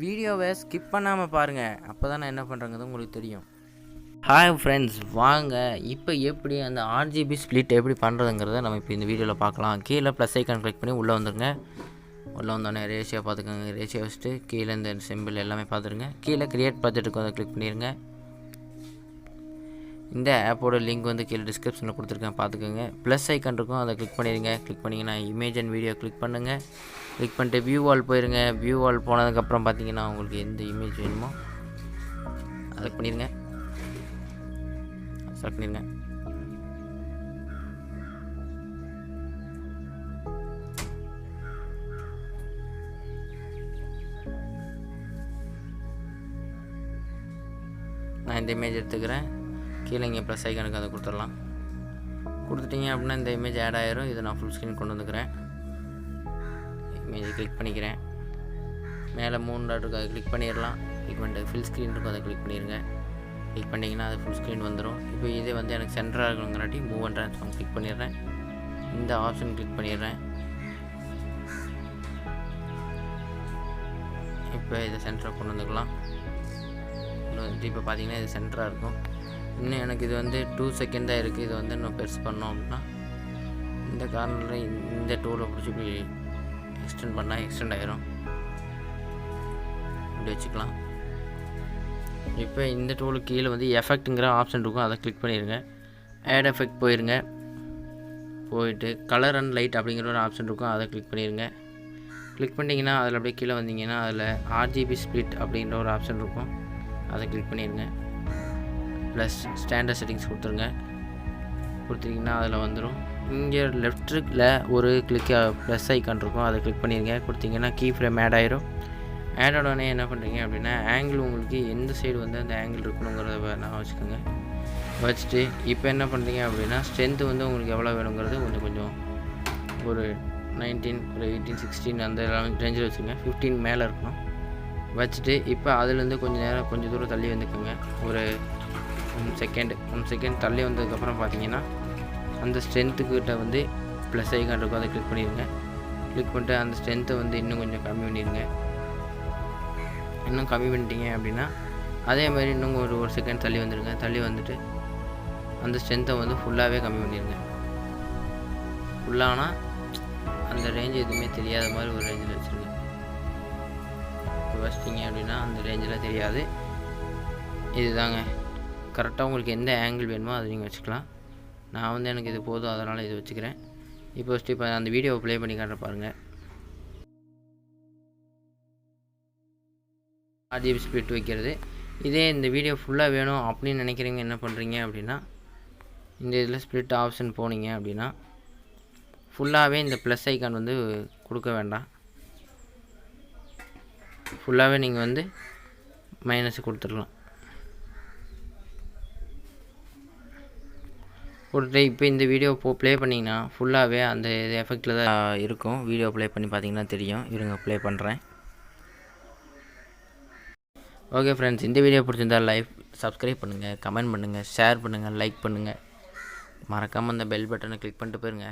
வீடியோவை ஸ்கிப் பண்ணாமல் பாருங்கள், அப்போ தான் நான் என்ன பண்ணுறேங்கிறது உங்களுக்கு தெரியும். ஹாய் ஃப்ரெண்ட்ஸ், வாங்க இப்போ எப்படி அந்த RGB ஸ்ப்ளிட் எப்படி பண்ணுறதுங்கிறத நம்ம இப்போ இந்த வீடியோவில் பார்க்கலாம். கீழே ப்ளஸ் ஐக்கான் கிளிக் பண்ணி உள்ளே வந்துடுங்க. உள்ளே வந்தோடனே ரேஷியோ பார்த்துக்கோங்க. ரேஷியோ வச்சுட்டு கீழே இந்த சிம்பிள் எல்லாமே பார்த்துருங்க. கீழே க்ரியேட் ப்ராஜெக்ட்டுக்கு அதை கிளிக் பண்ணிடுங்க. இந்த ஆப்போட லிங்க் வந்து கீழே டிஸ்கிரிப்ஷனில் கொடுத்துருக்கேன், பார்த்துக்கோங்க. ப்ளஸ் ஐக்கான் இருக்கும், அதை கிளிக் பண்ணிடுங்க. கிளிக் பண்ணிங்கன்னா இமேஜ் அண்ட் வீடியோ கிளிக் பண்ணுங்கள். கிளிக் பண்ணிட்டு வியூ வால் போயிருங்க. வியூ வால் போனதுக்கப்புறம் பார்த்தீங்கன்னா உங்களுக்கு எந்த இமேஜ் வேணுமோ அதை பண்ணிடுங்க. செலக்ட் பண்ணிடுங்க. நான் இந்த இமேஜ் எடுத்துக்கிறேன். கீழே இங்கே ப்ளஸ் ஐக்கானுக்கு அதை கொடுத்துடலாம். கொடுத்துட்டிங்க அப்படின்னா இந்த இமேஜ் ஆட் ஆயிரும். இதை நான் ஃபுல் ஸ்க்ரீன் கொண்டு வந்துக்கிறேன். இமேஜை கிளிக் பண்ணிக்கிறேன். மேலே 3 டாட் இருக்குது, அதை கிளிக் பண்ணிடலாம். கிளிக் பண்ணிட்டு ஃபுல் ஸ்க்ரீன் இருக்கும், அதை கிளிக் பண்ணிடுங்க. கிளிக் பண்ணிங்கன்னா அது ஃபுல் ஸ்க்ரீன் வந்துடும். இப்போ இதே வந்து எனக்கு சென்டராக இருக்கணுங்காட்டி மூவ் அண்ட் ட்ரான்ஸ்ஃபார்ம் கிளிக் பண்ணிடுறேன். இந்த ஆப்ஷன் கிளிக் பண்ணிடுறேன். இப்போ இதை சென்டராக கொண்டு வந்துக்கலாம். இப்போ பார்த்தீங்கன்னா இது சென்டராக இருக்கும். இன்னும் எனக்கு இது வந்து 2 செகண்ட் தான் இருக்குது. இது வந்து இன்னும் பெருசு பண்ணோம் அப்படின்னா இந்த கார்னரில் இந்த டூலை பிடிச்சி இப்படி எக்ஸ்டெண்ட் பண்ணால் எக்ஸ்டெண்ட் ஆகிரும். இப்படி வச்சுக்கலாம். இப்போ இந்த டூலுக்கு கீழே வந்து எஃபெக்ட்டுங்கிற ஆப்ஷன் இருக்கும், அதை கிளிக் பண்ணிடுங்க. ஆட் எஃபெக்ட் போயிருங்க. போயிட்டு கலர் அண்ட் லைட் அப்படிங்கிற ஒரு ஆப்ஷன் இருக்கும், அதை கிளிக் பண்ணிடுங்க. கிளிக் பண்ணிங்கன்னா அதில் அப்படியே கீழே வந்தீங்கன்னா அதில் RGB ஸ்ப்ளிட் அப்படிங்கிற ஒரு ஆப்ஷன் இருக்கும், அதை கிளிக் பண்ணிடுங்க. ப்ளஸ் ஸ்டாண்டர்ட் செட்டிங்ஸ் கொடுத்துருங்க. கொடுத்தீங்கன்னா அதில் வந்துடும். இங்கே லெஃப்ட்டில் ஒரு கிளிக் ப்ளஸ் ஐக்கான் இருக்கும், அதை கிளிக் பண்ணிடுங்க. கொடுத்தீங்கன்னா கீ ஃப்ரேம் ஆட் ஆயிரும். ஆட் ஆனோடனே என்ன பண்ணுறீங்க அப்படின்னா ஆங்கிள் உங்களுக்கு எந்த சைடு வந்து அந்த ஆங்கிள் இருக்கணுங்கிறத நான் வச்சுக்கோங்க. வச்சுட்டு இப்போ என்ன பண்ணுறீங்க அப்படின்னா ஸ்ட்ரென்த்து வந்து உங்களுக்கு எவ்வளோ வேணுங்கிறது கொஞ்சம் ஒரு 19, ஒரு 18, 16 அந்த ரேஞ்சில் வச்சுக்கோங்க. 15 மேலே இருக்கணும். வச்சுட்டு இப்போ அதுலேருந்து கொஞ்சம் தூரம் தள்ளி வந்துக்கோங்க. ஒரு 1 செகண்ட் தள்ளி வந்ததுக்கப்புறம் பார்த்தீங்கன்னா அந்த ஸ்ட்ரென்த்துக்கிட்ட வந்து ப்ளஸ் ஐக்கான் இருக்கும், அதை கிளிக் பண்ணிடுங்க. கிளிக் பண்ணிட்டு அந்த ஸ்ட்ரென்த்தை வந்து இன்னும் கொஞ்சம் கம்மி பண்ணிடுங்க. இன்னும் கம்மி பண்ணிட்டீங்க அப்படின்னா அதே மாதிரி இன்னும் ஒரு செகண்ட் தள்ளி வந்துடுங்க. தள்ளி வந்துட்டு அந்த ஸ்ட்ரென்த்தை வந்து ஃபுல்லாகவே கம்மி பண்ணிடுங்க. ஃபுல்லானால் அந்த ரேஞ்ச் எதுவுமே தெரியாத மாதிரி ஒரு ரேஞ்சில் வச்சுருங்க. வச்சிட்டிங்க அப்படின்னா அந்த ரேஞ்சில் தெரியாது. இதுதாங்க கரெக்டாக உங்களுக்கு எந்த ஆங்கிள் வேணுமோ அதை நீங்கள் வச்சுக்கலாம். நான் வந்து எனக்கு இது போதும், அதனால் இது வச்சுக்கிறேன். இப்போ அந்த வீடியோவை ப்ளே பண்ணி காட்டுற பாருங்கள். RGB ஸ்ப்ளிட் வைக்கிறது. இதே இந்த வீடியோ ஃபுல்லாக வேணும் அப்படின்னு நினைக்கிறீங்க, என்ன பண்ணுறீங்க அப்படின்னா இந்த இதில் ஸ்ப்ளிட் ஆப்ஷன் போனீங்க அப்படின்னா ஃபுல்லாகவே இந்த ப்ளஸ் ஐக்கான் வந்து கொடுக்க வேண்டாம். ஃபுல்லாகவே நீங்கள் வந்து மைனஸ் கொடுத்துடலாம். கொடுத்துட்டு இப்போ இந்த வீடியோ ப்ளே பண்ணிங்கன்னா ஃபுல்லாகவே அந்த எஃபெக்டில் தான் இருக்கும். வீடியோ ப்ளே பண்ணி பார்த்தீங்கன்னா தெரியும். இருங்க ப்ளே பண்ணுறேன். ஓகே ஃப்ரெண்ட்ஸ், இந்த வீடியோ பிடிச்சிருந்தால் சப்ஸ்கிரைப் பண்ணுங்கள், கமெண்ட் பண்ணுங்கள், ஷேர் பண்ணுங்கள், லைக் பண்ணுங்கள். மறக்காமல் அந்த பெல் பட்டனை கிளிக் பண்ணிட்டு போயிருங்க.